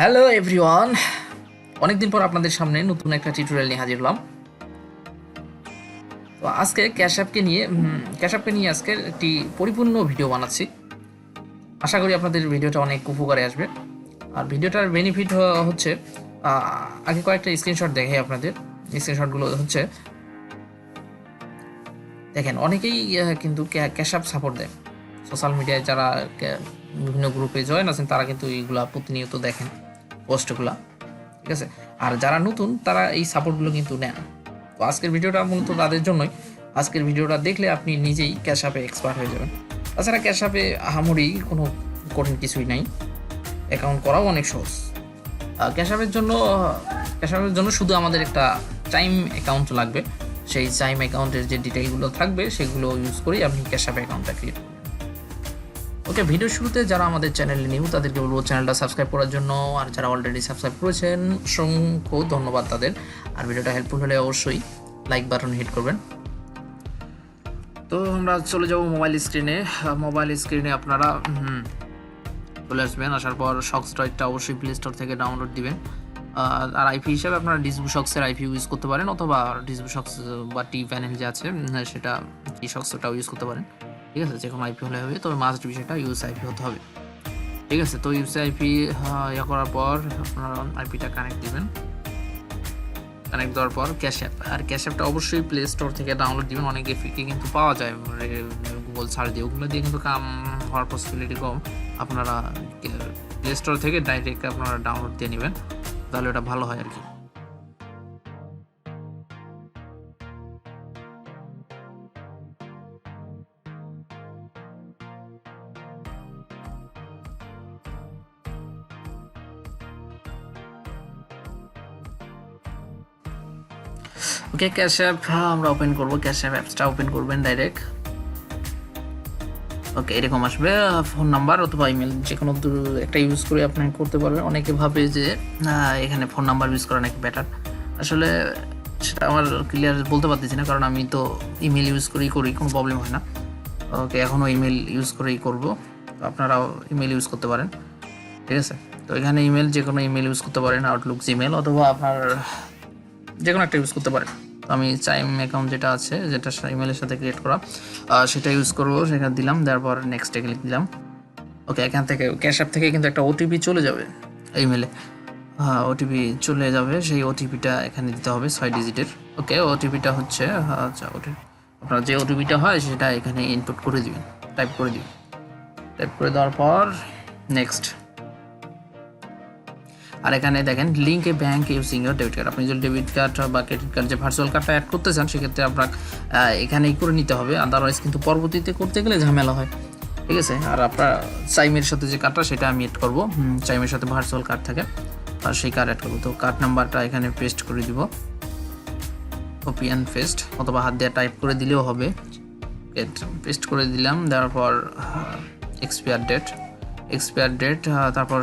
Hello everyone, অনেকদিন পর আপনাদের সামনে নতুন একটা টিউটোরিয়াল নিয়ে হাজির হলাম। তো আজকে ক্যাশ অ্যাপকে নিয়ে আজকে একটি পরিপূর্ণ ভিডিও বানাচ্ছি। আশা করি আপনাদের ভিডিওটা অনেক উপকারে আসবে। আর ভিডিওটার বেনিফিট হচ্ছে, আগে কয়েকটা স্ক্রিনশট দেখে আপনাদের। স্ক্রিনশটগুলো হচ্ছে, দেখেন অনেকেই কিন্তু ক্যাশ অ্যাপ সাপোর্ট দেয়। সোশ্যাল মিডিয়ায় যারা বিভিন্ন গ্রুপে জয়েন আছেন তারা কিন্তু এইগুলা প্রতিনিয়ত দেখেন পোস্টগুলা, ঠিক আছে। আর যারা নতুন তারা এই সাপোর্টগুলো কিন্তু নেন। তো আজকের ভিডিওটা মূলত তাদের জন্যই। আজকের ভিডিওটা দেখলে আপনি নিজেই ক্যাশ অ্যাপে এক্সপার্ট হয়ে যাবেন। তাছাড়া ক্যাশ অ্যাপে আহামরি কোনো কঠিন কিছুই নাই, অ্যাকাউন্ট করাও অনেক সহজ। ক্যাশ অ্যাপের জন্য শুধু আমাদের একটা টাইম অ্যাকাউন্ট লাগবে। সেই টাইম অ্যাকাউন্টের যে ডিটেইলগুলো থাকবে সেগুলো ইউজ করেই আপনি ক্যাশ অ্যাপ অ্যাকাউন্টটা ক্রিয়েট করবেন। ওকে, ভিডিও শুরুতে যারা আমাদের চ্যানেলে নিউ তাদেরকে বলবো চ্যানেলটা সাবস্ক্রাইব করার জন্য, আর যারা অলরেডি সাবস্ক্রাইব করেছেন অসংখ্য ধন্যবাদ তাদের। আর ভিডিওটা হেল্পফুল হলে অবশ্যই লাইক বাটন হিট করবেন। তো আমরা চলে যাব মোবাইল স্ক্রিনে আপনারা চলে আসবেন। আসার পর শক্স ড্রয়েডটা অবশ্যই প্লে স্টোর থেকে ডাউনলোড দিবেন। আর আইপি হিসাবে আপনারা ডিসবুশক্সের আইপি ইউজ করতে পারেন, অথবা ডিসবুশক্স বা টি প্যানেল যে আছে সেটা টি শক্সটাও ইউজ করতে পারেন, ঠিক আছে। যে কোনো আইপি হলে হবে, তবে মাস্ট বিষয়টা ইউজ আইপি হতে হবে, ঠিক আছে। তো ইউজ আইপি ইয়ে করার পর আপনারা আইপিটা কানেক্ট দিবেন। কানেক্ট দেওয়ার পর ক্যাশ অ্যাপটা অবশ্যই প্লে স্টোর থেকে ডাউনলোড দিবেন। অনেকে ফ্রিতে কিন্তু পাওয়া যায় গুগল সার্চ দিয়ে, ওগুলো দিয়ে কিন্তু কাম হওয়ার পসিবিলিটি কম। আপনারা প্লে স্টোর থেকে ডাইরেক্ট আপনারা ডাউনলোড দিয়ে নেবেন, তাহলে ওটা ভালো হয় আর কি। ওকে, ক্যাশ অ্যাপ আমরা ওপেন করবো। ক্যাশ অ্যাপ অ্যাপসটা ওপেন করবেন ডাইরেক্ট। ওকে, এরকম আসবে। ফোন নাম্বার অথবা ইমেল যে কোনো একটা ইউজ করে আপনি করতে পারবেন। অনেকে ভাবে যে এখানে ফোন নাম্বার ইউজ করা নাকি বেটার। আসলে সেটা আমার ক্লিয়ার বলতে পারতেছি না, কারণ আমি তো ইমেল ইউজ করি, কোনো প্রবলেম হয় না। ওকে, এখনও ইমেল ইউজ করেই করব। আপনারাও ইমেল ইউজ করতে পারেন, ঠিক আছে। তো এখানে যে কোনো ইমেল ইউজ করতে পারেন, আউটলুক, জিমেল, অথবা আপনার যে কোনো একটা ইউজ করতে পারেন। তো আমি টাইম অ্যাকাউন্ট যেটা আছে, যেটা ইমেলের সাথে ক্রিয়েট করা, সেটা ইউজ করবো। সেখানে দিলাম, দেওয়ার পর নেক্সটে ক্লিক দিলাম। ওকে, এখান থেকে ক্যাশ অ্যাপ থেকে কিন্তু একটা ওটিপি চলে যাবে ইমেলে। ওটিপি চলে যাবে, সেই ওটিপিটা এখানে দিতে হবে 6 ডিজিটের। ওকে, ওটিপিটা হচ্ছে আচ্ছা, আপনার যে ওটিপিটা হয় সেটা এখানে ইনপুট করে দিবেন, টাইপ করে দেওয়ার পর নেক্সট। আর এখানে দেখেন link A bank using your debit card. আপনি যদি ডেবিট কার্ড বা ক্রেডিট কার্ড যে ভার্চুয়াল কার্ডটা অ্যাড করতে চান, সেক্ষেত্রে আপনার এখানেই করে নিতে হবে। আদারওয়াইজ কিন্তু পরবর্তীতে করতে গেলে ঝামেলা হয়, ঠিক আছে। আর আপনার চাইমের সাথে যে কার্ডটা সেটা আমি অ্যাড করবো। চাইমের সাথে ভার্চুয়াল কার্ড থাকে, আর সেই কার্ড অ্যাড করবো। তো কার্ড নাম্বারটা এখানে পেস্ট করে দিব, কপি অ্যান্ড পেস্ট, অথবা হাত দিয়ে টাইপ করে দিলেও হবে। পেস্ট করে দিলাম, দেওয়ার পর এক্সপায়ার ডেট, তারপর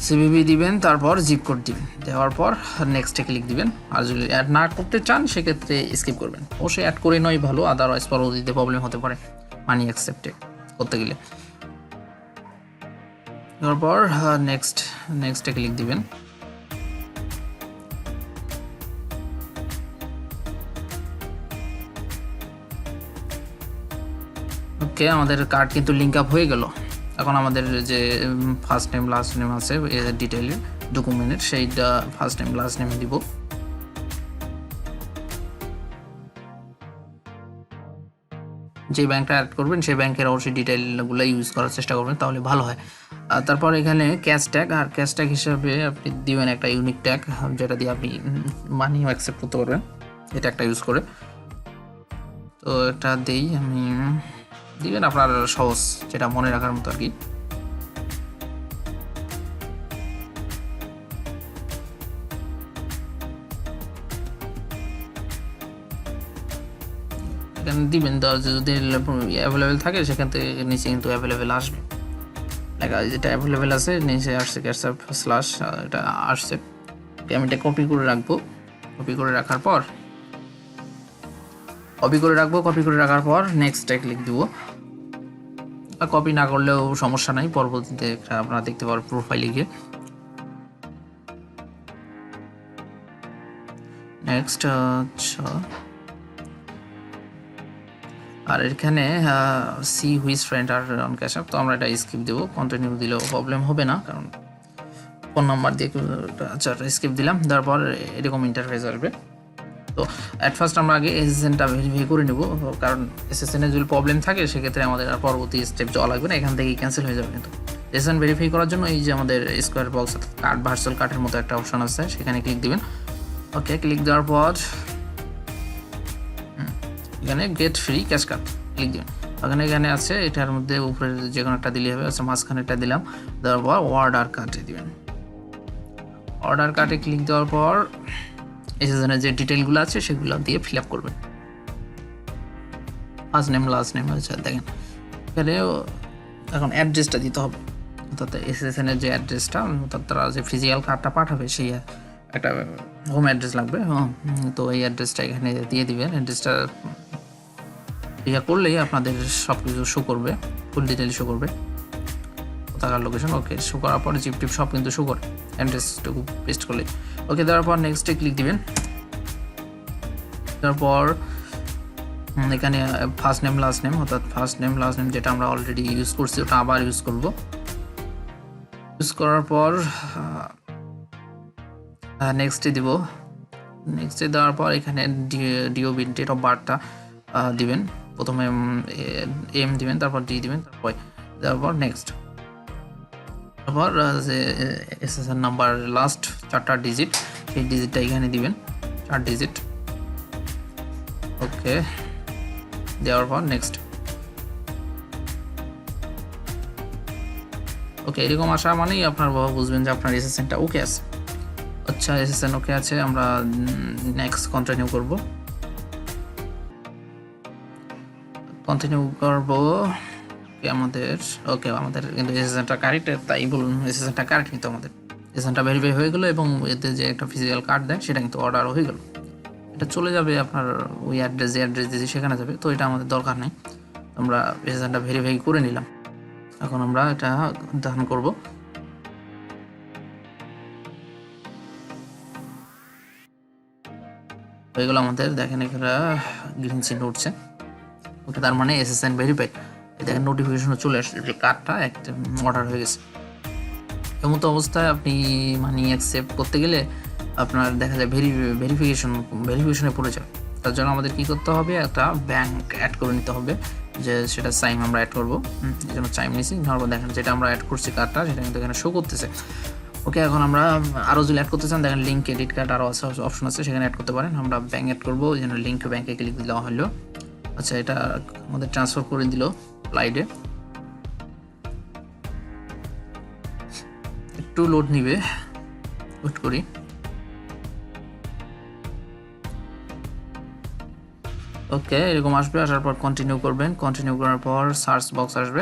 সিভিভি দিবেন, তারপর জিপ কোড দিবেন। দেওয়ার পর নেক্সটে ক্লিক দিবেন। আর যদি অ্যাড না করতে চান সেক্ষেত্রে স্কিপ করবেন। অবশ্যই অ্যাড করে নয় ভালো, আদারওয়াইজ পরবর্তীতে প্রবলেম হতে পারে মানি অ্যাকসেপ্টে করতে গেলে। তারপর নেক্সটে ক্লিক দিবেন। ওকে, আমাদের কার্ড কিন্তু লিঙ্ক আপ হয়ে গেল। এখন আমাদের যে ফার্স্ট নেম লাস্ট নেম আছে ডিটেইলে ডকুমেন্টের, সেইটা ফার্স্ট নেম লাস্ট নেম দিব। যে ব্যাংকটা অ্যাড করবেন সেই ব্যাংকের অবশ্যই ডিটেইলগুলো ইউজ করার চেষ্টা করবেন, তাহলে ভালো হয়। তারপর এখানে ক্যাশ ট্যাগ হিসাবে আপনি দিবেন একটা ইউনিক ট্যাগ, যেটা দিয়ে আপনি মানিও অ্যাকসেপ্ট করতে পারবেন, এটা একটা ইউজ করে। তো এটা দিই আমি, দিবেন আপনার সহজ, যেটা মনে রাখার মতো আর কি। এখানে দিবেন, যদি অ্যাভেলেবেল থাকে সেখান থেকে নিচে কিন্তু অ্যাভেলেবেল আসবে, লেখা যেটা অ্যাভেলেবেল আছে নিচে আসছে ক্যাশ অ্যাপ স্ল্যাশ, এটা আসছে। আমি এটা কপি করে রাখবো। কপি করে রাখার পর নেক্সটে ক্লিক দিব। কপি না করলেও সমস্যা নাই, পরবর্তীতে আপনারা দেখতে পারেন প্রোফাইলে গিয়ে। নেক্সট আচ্ছা, আর এখানে see who's friend are on Cash App, তো আমরা এটা স্কিপ দেবো, কন্টিনিউ দিলেও প্রবলেম হবে না, কারণ ফোন নাম্বার দিয়ে আচ্ছা স্কিপ দিলাম। তারপর এরকম ইন্টারফেস আসবে। তো অ্যাট ফার্স্ট আমরা আগে এসএসএনটা ভেরিফাই করে নেব, কারণ এসএসএন এর যদি প্রবলেম থাকে সেক্ষেত্রে আমাদের আর পরবর্তী স্টেপ যাওয়া লাগবে না, এখান থেকেই ক্যান্সেল হয়ে যাবে। কিন্তু এসএসএন ভেরিফাই করার জন্য এই যে আমাদের স্কোয়ার বক্স কার্ড ভার্চুয়াল কার্ডের মতো একটা অপশন আছে, সেখানে ক্লিক দিবেন। ওকে, ক্লিক দেওয়ার পর এখানে gate free cash card click দিবেন। এখানে আছে, এটার মধ্যে উপরে যে কোনো একটা দিলে হবে। আচ্ছা, মাঝখানে একটা দিলাম, দেওয়ার পর অর্ডার কার্ডে দিবেন। অর্ডার কার্ডে ক্লিক দেওয়ার পর এসএসএনের যে ডিটেলগুলো আছে সেগুলো দিয়ে ফিল আপ করবেন, ফার্স্ট নেম লাস্ট নেম। আচ্ছা দেখেন এখানে এখন অ্যাড্রেসটা দিতে হবে, অর্থাৎ এসএসএনের যে অ্যাড্রেসটা, অর্থাৎ তারা যে ফিজিক্যাল কার্ডটা পাঠাবে সেই একটা হোম অ্যাড্রেস লাগবে। তো এই অ্যাড্রেসটা এখানে দিয়ে দিবেন। অ্যাড্রেসটা ইয়া করলেই আপনাদের সব কিছু শো করবে, ফুল ডিটেল শো করবে, কোথাকার লোকেশন। ওকে, শো করার পর জিপ টিপ সব কিন্তু শো করে, অ্যাড্রেসটুকু পেস্ট করলে। ওকে, দেওয়ার পর নেক্সটে ক্লিক দিবেন। তারপর এখানে ফার্স্ট নেম লাস্ট নেম, অর্থাৎ ফার্স্ট নেম লাস্ট নেম যেটা আমরা অলরেডি ইউজ করছি ওটা আবার ইউজ করব। ইউজ করার পর নেক্সটে দিব। নেক্সটে দেওয়ার পর এখানে ডিওবি ডেট অফ বার্থটা দিবেন। প্রথমে এম দিবেন, তারপর ডি দিবেন, তারপর নেক্সট। তারপর যে এসএসএন নাম্বার লাস্ট 4টা ডিজিট, সেই ডিজিটটা এখানে দিবেন, 4 ডিজিট। ওকে, দেওয়ার পর নেক্সট। ওকে, এরকম আসা মানেই আপনার বাবা বুঝবেন যে আপনার এসএসএনটা ওকে আছে। আচ্ছা, এসএসএন ওকে আছে, আমরা নেক্সট কন্টিনিউ করব। কন্টিনিউ করব আমাদের কিন্তু এসএসএনটা কারেক্ট, তাই বলুন এসএসএনটা কারেক্ট, কিন্তু আমাদের এসএসএনটা ভেরিফাই হয়ে গেল এবং এতে যে একটা ফিজিক্যাল কার্ড দেয় সেটা কিন্তু অর্ডার হয়ে গেল। এটা চলে যাবে আপনার ওই অ্যাড্রেস, যে অ্যাড্রেস দিয়েছি সেখানে যাবে, তো এটা আমাদের দরকার নেই। আমরা এসএসএনটা ভেরিফাই করে নিলাম, এখন আমরা এটা ডান করব। হয়ে গেল আমাদের, দেখেন এখানে গ্রিন চিহ্ন উঠছে। ওকে, তার মানে এসএসএন ভেরিফাই। দেখেন নোটিফিকেশনও চলে আসছে যে কার্ডটা একটা অর্ডার হয়ে গেছে। এমতো অবস্থায় আপনি মানি অ্যাকসেপ্ট করতে গেলে আপনার দেখা যায় ভেরিফিকেশনে পড়ে যাবে। তার জন্য আমাদের কী করতে হবে, একটা ব্যাংক অ্যাড করে নিতে হবে, যে সেটা সাইম আমরা অ্যাড করবো। এই জন্য সাইম নিয়েছি। ধরবো দেখেন যেটা আমরা অ্যাড করছি কার্ডটা, সেটা কিন্তু এখানে শো করতেছে। ওকে, এখন আমরা আরও যদি অ্যাড করতে চান, দেখেন লিঙ্ক ক্রেডিট কার্ড আরও অপশন আছে, সেখানে অ্যাড করতে পারেন। আমরা ব্যাংক অ্যাড করবো, এই জন্য লিঙ্ক ব্যাংকে ক্লিক দেওয়া হলো। আচ্ছা, এটা আমাদের ট্রান্সফার করে দিল স্লাইডে। একটু লোড নিবে, ওয়েট করি। ওকে, এরকম আসবে, আসার পর কন্টিনিউ করবেন। কন্টিনিউ করার পর সার্চ বক্স আসবে।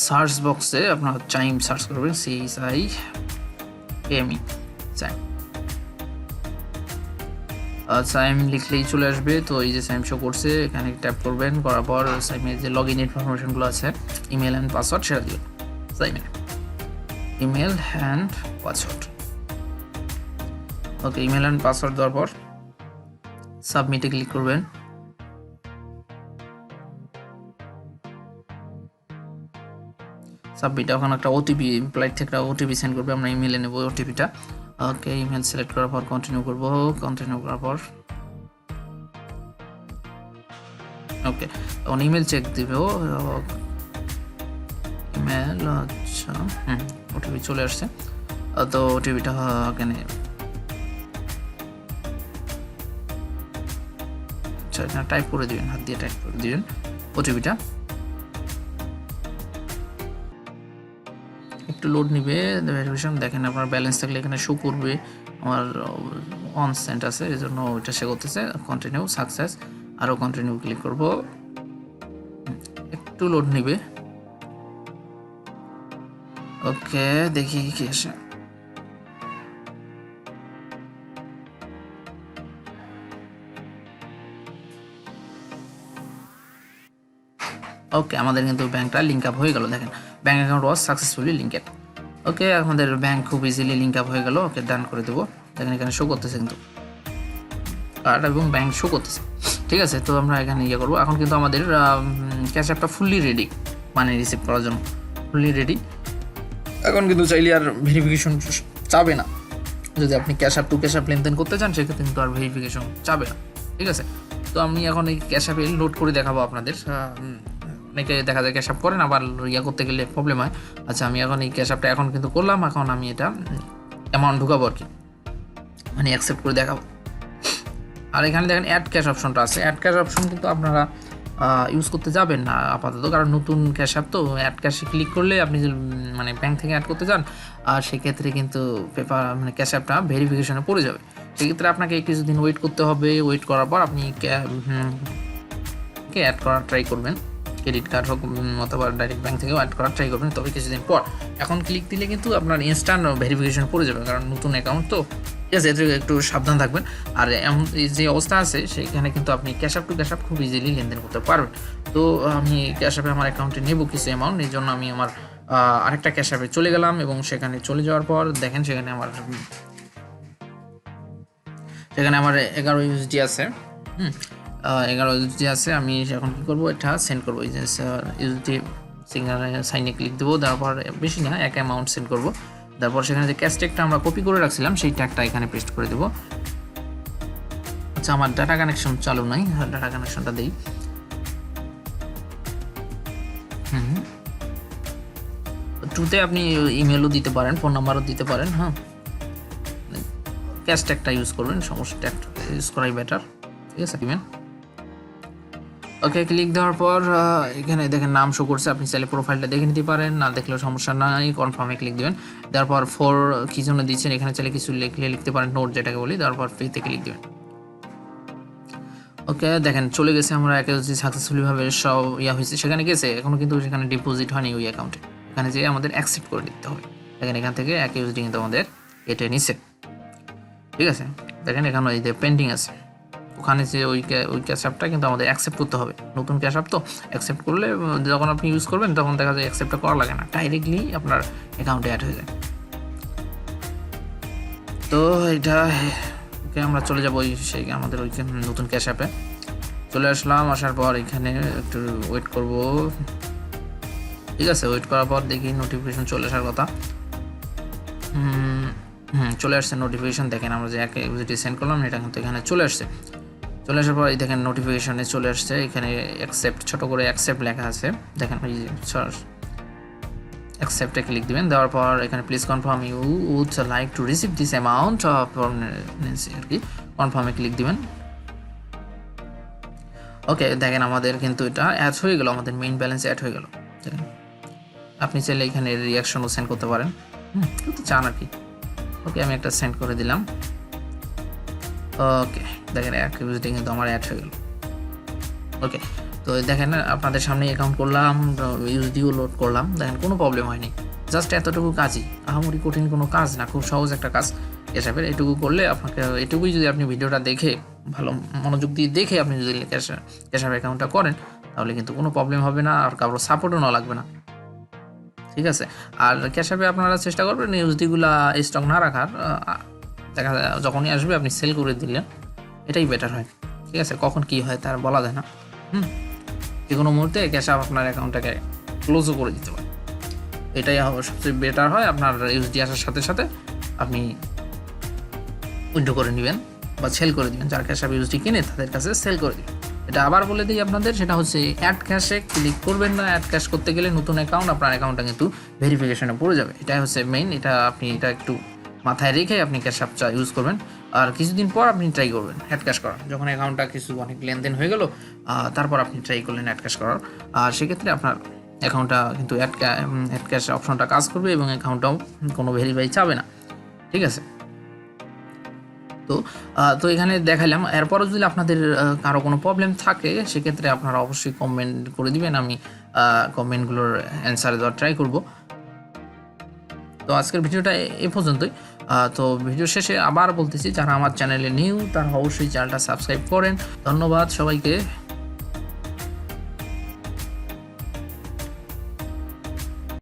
সার্চ বক্সে আপনার চাইম সার্চ করবেন, CHIME চাইম। সাইম লিখলেই চলে আসবে। তো এই যে সাইম শো করছে, এখানে ট্যাপ করবেন, করার পর সাইমের যে লগ ইন ইনফরমেশনগুলো আছে, ইমেল অ্যান্ড পাসওয়ার্ড, সেটা দিবেন। সাইমের email and password. Okay, email and password দেওয়ার পর সাবমিটে ক্লিক করবেন। সাবমিট, এখন একটা ওটিপি এমপ্লয়েড থেকে একটা ওটিপি সেন্ড করবে, আমরা ইমেলে নেব ওটিপিটা। ওকে, ইমেল সিলেক্ট করার পর কন্টিনিউ করব। কন্টিনিউ করার পর ওকে, তখন ইমেল চেক দিব। ইমেল, আচ্ছা ওটিপি চলে আসছে। তো ওটিপিটা এখানে আচ্ছা টাইপ করে দিবেন, হাত দিয়ে টাইপ করে দিবেন ওটিপিটা। একটু লোড নিবে ভেরিফিকেশন। দেখেন আপনার ব্যালেন্স থাকলে এখানে শো করবে, আমার অন সেন্ট আছে, এই জন্য ওইটা সে করতেছে। কন্টিনিউ সাকসেস, আরও কন্টিনিউ ক্লিক করব। একটু লোড নিবে। ওকে, দেখি কি আসে। ওকে, আমাদের কিন্তু ব্যাংকটা লিঙ্ক আপ হয়ে গেল। দেখেন bank account was successfully linked. Okay, আমাদের ব্যাংক খুব ইজিলি লিঙ্ক আপ হয়ে গেল। ওকে, ডান করে দেবো। দেখেন এখানে শো করতেছে কিন্তু কার্ড এবং ব্যাংক শো করতেছে। ঠিক আছে, তো আমরা এখানে ইয়ে করবো। এখন কিন্তু আমাদের ক্যাশ অ্যাপটা ফুললি রেডি, মানে রিসিভ করার জন্য ফুললি রেডি। এখন কিন্তু চাইলে আর ভেরিফিকেশন চাবে না। যদি আপনি Cash App to Cash App লেনদেন করতে চান সেক্ষেত্রে কিন্তু আর ভেরিফিকেশন চাবে না। ঠিক আছে, তো আমি এখন এই ক্যাশ অ্যাপে লোড করে দেখাবো আপনাদের। অনেকে দেখা যায় ক্যাশ অ্যাপ করেন, আবার ইয়া করতে গেলে প্রবলেম হয়। আচ্ছা, আমি এখন এই ক্যাশ অ্যাপটা এখন কিন্তু করলাম। এখন আমি এটা অ্যামাউন্ট ঢুকাবো আর কি, মানে অ্যাকসেপ্ট করে দেখাবো। আর এখানে দেখেন অ্যাড ক্যাশ অপশনটা আছে। অ্যাড ক্যাশ অপশন কিন্তু আপনারা ইউজ করতে যাবেন না আপাতত, কারণ নতুন ক্যাশ অ্যাপ তো। অ্যাড ক্যাশে ক্লিক করলে আপনি মানে ব্যাংক থেকে অ্যাড করতে চান, আর সেক্ষেত্রে কিন্তু মানে ক্যাশ অ্যাপটা ভেরিফিকেশনে পড়ে যাবে। সেক্ষেত্রে আপনাকে কিছুদিন ওয়েট করতে হবে। ওয়েট করার পর আপনি অ্যাড করার ট্রাই করবেন। ক্রেডিট কার্ড হোক অথবা ডাইরেক্ট ব্যাংক থেকেও অ্যাড করার ট্রাই করবেন, তবে কিছুদিন পর। এখন ক্লিক দিলে কিন্তু আপনার ইনস্ট্যান্ট ভেরিফিকেশন পড়ে যাবে, কারণ নতুন অ্যাকাউন্ট তো। ঠিক আছে, এতে একটু সাবধান থাকবেন। আর এমন যে অবস্থা আছে সেখানে কিন্তু আপনি Cash App to Cash App খুব ইজিলি লেনদেন করতে পারবেন। তো আমি ক্যাশ অ্যাপে আমার অ্যাকাউন্টে নেব কিছু অ্যামাউন্ট, এই জন্য আমি আমার আরেকটা ক্যাশ অ্যাপে চলে গেলাম এবং সেখানে চলে যাওয়ার পর দেখেন সেখানে আমার 11 ইউএসডি আছে। 11 ইউএসডি আছে। আমি এখন কী করবো, এটা সেন্ড করবো। এই যে ইউএসডি সাইনে ক্লিক দেবো, তারপর বেশি না, এক অ্যামাউন্ট সেন্ড করবো। তারপর সেখানে যে ক্যাশ ট্যাগটা আমরা কপি করে রাখছিলাম সেই ট্যাগটা এখানে পেস্ট করে দেবো। আচ্ছা, আমার ডাটা কানেকশন চালু নাই, ডাটা কানেকশনটা দিই। টুতে আপনি ইমেলও দিতে পারেন, ফোন নাম্বারও দিতে পারেন। হ্যাঁ, ক্যাশ ট্যাগটা ইউজ করবেন, সমস্যা ট্যাগ ইউজ করাই বেটার। ঠিক আছে, দিবেন। ওকে, ক্লিক দেওয়ার পর এখানে দেখেন নাম শো করছে। আপনি চাইলে প্রোফাইলটা দেখে নিতে পারেন, না দেখলেও সমস্যা নাই। কনফার্মে ক্লিক দেবেন। তারপর ফর কী জন্য দিচ্ছেন এখানে চাইলে কিছু লিখতে পারেন, নোট যেটাকে বলি। তারপর পেতে ক্লিক দেবেন। ওকে, দেখেন চলে গেছে। আমরা একেবারে সাকসেসফুলিভাবে সব হয়েছে, সেখানে গেছে। এখনও কিন্তু সেখানে ডিপোজিট হয়নি ওই অ্যাকাউন্টে। এখানে যেয়ে আমাদের অ্যাকসেপ্ট করে দিতে হবে। দেখেন এখান থেকে ইউএসডি কিন্তু আমাদের কেটে নিচ্ছে। ঠিক আছে, দেখেন এখানে এই যে পেন্ডিং আছে, ওখানে যে ওই ক্যাশ অ্যাপটা কিন্তু আমাদের অ্যাকসেপ্ট করতে হবে। নতুন ক্যাশ অ্যাপ তো, অ্যাকসেপ্ট করলে যখন আপনি ইউজ করবেন তখন দেখা যায় অ্যাকসেপ্টটা করা লাগে না, ডাইরেক্টলি আপনার অ্যাকাউন্টে অ্যাড হয়ে যায়। তো এটা আমরা চলে যাবো সেই আমাদের ওই নতুন ক্যাশ অ্যাপে চলে আসলাম। আসার পর এখানে একটু ওয়েট করব। ঠিক আছে, ওয়েট করার পর দেখি নোটিফিকেশন চলে আসার কথা। চলে আসছে নোটিফিকেশন। দেখেন আমরা যে ইউএসডি সেন্ড করলাম এটা কিন্তু এখানে চলে আসছে। চলে আসার পর এই দেখেন নোটিফিকেশনে চলে আসছে। এখানে অ্যাকসেপ্ট ছোট করে অ্যাকসেপ্ট লেখা আছে। দেখেন ওই অ্যাকসেপ্টে ক্লিক দিবেন। দেওয়ার পর এখানে please confirm you would like to receive this amount of আর কি, কনফার্মে ক্লিক দিবেন। ওকে, দেখেন আমাদের কিন্তু এটা অ্যাড হয়ে গেল, আমাদের মেইন ব্যালেন্স অ্যাড হয়ে গেল। দেখেন আপনি চাইলে এখানে রিয়াকশনও সেন্ড করতে পারেন, করতে চান আর কি। ওকে, আমি একটা সেন্ড করে দিলাম। ওকে, দেখেন ইউএসডি কিন্তু আমার অ্যাড হয়ে গেল। ওকে, তো দেখেন আপনাদের সামনে অ্যাকাউন্ট করলাম, ইউএসডিও লোড করলাম। দেখেন কোনো প্রবলেম হয়নি, জাস্ট এতটুকু কাজই, আহামরি কঠিন কোনো কাজ না, খুব সহজ একটা কাজ ক্যাশ অ্যাপের। এটুকু করলে আপনাকে, এটুকুই যদি আপনি ভিডিওটা দেখে ভালো মনোযোগ দিয়ে দেখে আপনি যদি ক্যাশ অ্যাপ অ্যাকাউন্টটা করেন তাহলে কিন্তু কোনো প্রবলেম হবে না, আর কারোর সাপোর্টও না লাগবে না। ঠিক আছে, আর ক্যাশ অ্যাপে আপনারা চেষ্টা করবেন ইউএসডিগুলো স্টক না রাখার। দেখা যায় যখনই আসবে আপনি সেল করে দিলেন, এটাই বেটার হয়। ঠিক আছে, কখন কি হয় তার বলা যায় না। যে কোনো মুহূর্তে ক্যাশ অ্যাপ আপনার অ্যাকাউন্টটাকে ক্লোজও করে দিতে পারে, এটাই সবচেয়ে বেটার হয়। আপনার ইউএসডি আসার সাথে সাথে আপনি উইথড্র করে নেবেন বা সেল করে দিবেন। যার ক্যাশ অ্যাপ ইউএসডি কিনে তাদের কাছে সেল করে দিবেন। এটা আবার বলে দিই আপনাদের, সেটা হচ্ছে অ্যাড ক্যাশে ক্লিক করবেন না। অ্যাড ক্যাশ করতে গেলে নতুন অ্যাকাউন্ট, আপনার অ্যাকাউন্টটা কিন্তু ভেরিফিকেশনে পড়ে যাবে। এটাই হচ্ছে মেইন। এটা আপনি এটা একটু মাথায় রেখে আপনি ক্যাশ অ্যাপটা ইউজ করবেন। আর কিছুদিন পর আপনি ট্রাই করবেন অ্যাড ক্যাশ করার, যখন অ্যাকাউন্টটা কিছু অনেক লেনদেন হয়ে গেল তারপর আপনি ট্রাই করলেন অ্যাড ক্যাশ করার। আর সেক্ষেত্রে আপনার অ্যাকাউন্টটা কিন্তু অ্যাড ক্যাশ অপশনটা কাজ করবে এবং অ্যাকাউন্টটাও কোনো ভেরিফাই চাবে না। ঠিক আছে, তো এখানে দেখালাম। এরপরও যদি আপনাদের কারো কোনো প্রবলেম থাকে সেক্ষেত্রে আপনারা অবশ্যই কমেন্ট করে দিবেন, আমি কমেন্টগুলোর অ্যান্সার দেওয়ার ট্রাই করব। তো আজকের ভিডিওটা এ পর্যন্তই। তো ভিডিও শেষে আবার বলতেছি, যারা আমার চ্যানেলে নিউ তারা অবশ্যই চ্যানেলটা সাবস্ক্রাইব করেন। ধন্যবাদ সবাইকে।